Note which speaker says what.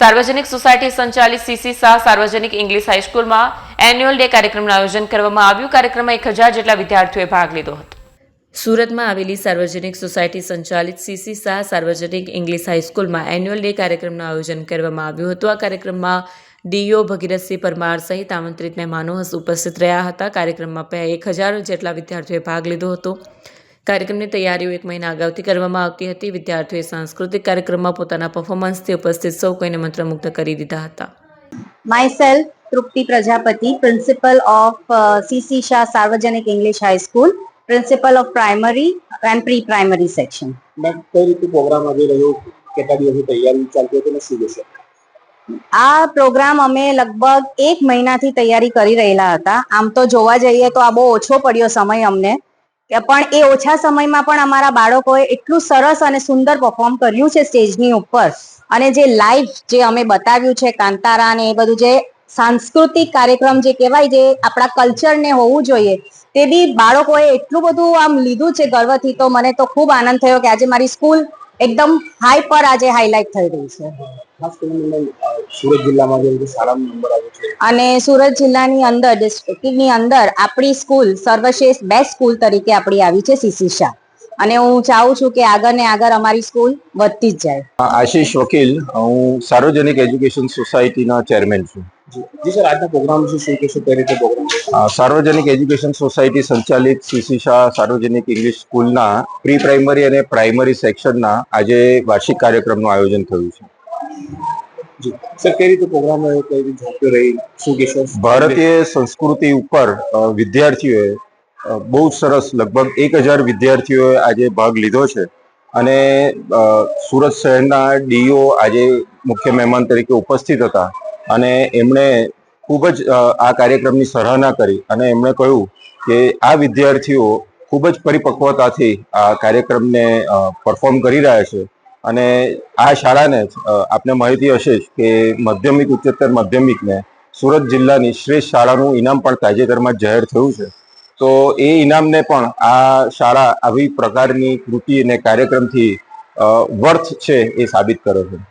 Speaker 1: સાર્વજનિક સોસાયટી સંચાલિત સીસી શાહ સાર્વજનિક ઇંગ્લિશ હાઈસ્કૂલમાં એન્યુઅલ ડે કાર્યક્રમનું આયોજન કરવામાં આવ્યું। કાર્યક્રમમાં 1000 જેટલા વિદ્યાર્થીઓએ ભાગ લીધો હતો। સુરતમાં આવેલી સાર્વજનિક સોસાયટી સંચાલિત સીસી શાહ સાર્વજનિક ઇંગ્લિશ હાઈસ્કૂલમાં એન્યુઅલ ડે કાર્યક્રમનું આયોજન કરવામાં આવ્યું હતું। આ કાર્યક્રમમાં ડીઓ ભગીરથસિંહ પરમાર સહિત આમંત્રિત મહેમાનો ઉપસ્થિત રહ્યા હતા। કાર્યક્રમમાં 1000 જેટલા વિદ્યાર્થીઓએ ભાગ લીધો હતો। કાર્યક્રમની તૈયારીઓ 1 મહિના અગાઉથી કરવામાં આવતી હતી। વિદ્યાર્થીઓએ સાંસ્કૃતિક કાર્યક્રમમાં પોતાના પરફોર્મન્સથી ઉપસ્થિત સૌ કોઈને મંત્રમુગ્ધ કરી દીધા હતા।
Speaker 2: Myself, Trupti Prajapati, Principal of CC Shah Sarvajanik English High School, Principal of Primary and Pre-Primary Section.
Speaker 3: Ma'am કઈ રીતે પ્રોગ્રામ આવી રહ્યો, કેટલા દિવસની તૈયારી ચાલતી હતી અને શું જશે?
Speaker 2: આ પ્રોગ્રામ અમે લગભગ 1 મહિનાથી તૈયારી કરી રહેલા હતા। આમ તો જોવા જઈએ તો આ બહુ ઓછો પડ્યો સમય અમને, પણ એ ઓછા સમયમાં પણ અમારા બાળકોએ એટલું સરસ અને સુંદર પરફોર્મ કર્યું છે સ્ટેજની ઉપર, અને જે લાઈવ જે અમે બતાવ્યું છે કાંતારા ને એ બધું જે સાંસ્કૃતિક કાર્યક્રમ જે કહેવાય, જે આપણા કલ્ચરને હોવું જોઈએ, તે બી બાળકોએ એટલું બધું આમ લીધું છે ગર્વથી। તો મને તો ખૂબ આનંદ થયો કે આજે મારી સ્કૂલ એકદમ હાઈ પર આજે હાઇલાઇટ થઈ રહી છે।
Speaker 3: ખાસ કરીને સુરત જિલ્લામાં જે શાળાનો નંબર આવ્યો છે
Speaker 2: અને સુરત જિલ્લાની અંદર ડિસ્ટ્રિક્ટની અંદર આપણી સ્કૂલ સર્વશ્રેષ્ઠ બેસ્ટ સ્કૂલ તરીકે આપણી આવી છે સીસી શાહ, અને હું ચાહું છું કે આગળ ને આગળ અમારી સ્કૂલ વધતી જ જાય।
Speaker 4: આશીષ વકીલ, હું સાર્વજનિક એજ્યુકેશન સોસાયટીના ચેરમેન છું।
Speaker 3: જી સર, આજના પ્રોગ્રામ વિશે શું કહેશો? કઈ રીતે પ્રોગ્રામ?
Speaker 4: સાર્વજનિક એજ્યુકેશન સોસાયટી સંચાલિત સીસી શાહ સાર્વજનિક ઇંગ્લિશ સ્કૂલના પ્રી પ્રાઇમરી અને પ્રાઇમરી સેક્શનના આજે વાર્ષિક કાર્યક્રમનું આયોજન થયું છે।
Speaker 3: જી સર, કઈ રીતે પ્રોગ્રામ રહ્યો, કઈ રીતે ઝાંક્યો રહી, શું કહેશો?
Speaker 4: ભારતીય સંસ્કૃતિ ઉપર વિદ્યાર્થીઓએ બહુ સરસ, લગભગ 1000 વિદ્યાર્થીઓએ આજે ભાગ લીધો છે, અને સુરત શહેરના ડીઓ આજે મુખ્ય મહેમાન તરીકે ઉપસ્થિત હતા, અને એમણે ખૂબ જ આ કાર્યક્રમની સરાહના કરી, અને એમણે કહ્યું કે આ વિદ્યાર્થીઓ ખૂબ જ પરિપક્વતાથી આ કાર્યક્રમને પરફોર્મ કરી રહ્યા છે, અને આ શાળાને આપને માહિતી હશે જ કે માધ્યમિક ઉચ્ચતર માધ્યમિકને સુરત જિલ્લાની શ્રેષ્ઠ શાળાનું ઇનામ પણ તાજેતરમાં જાહેર થયું છે। તો એ ઇનામને પણ આ શાળા આવી પ્રકારની કૃતિ અને કાર્યક્રમથી વર્થ છે એ સાબિત કરે છે।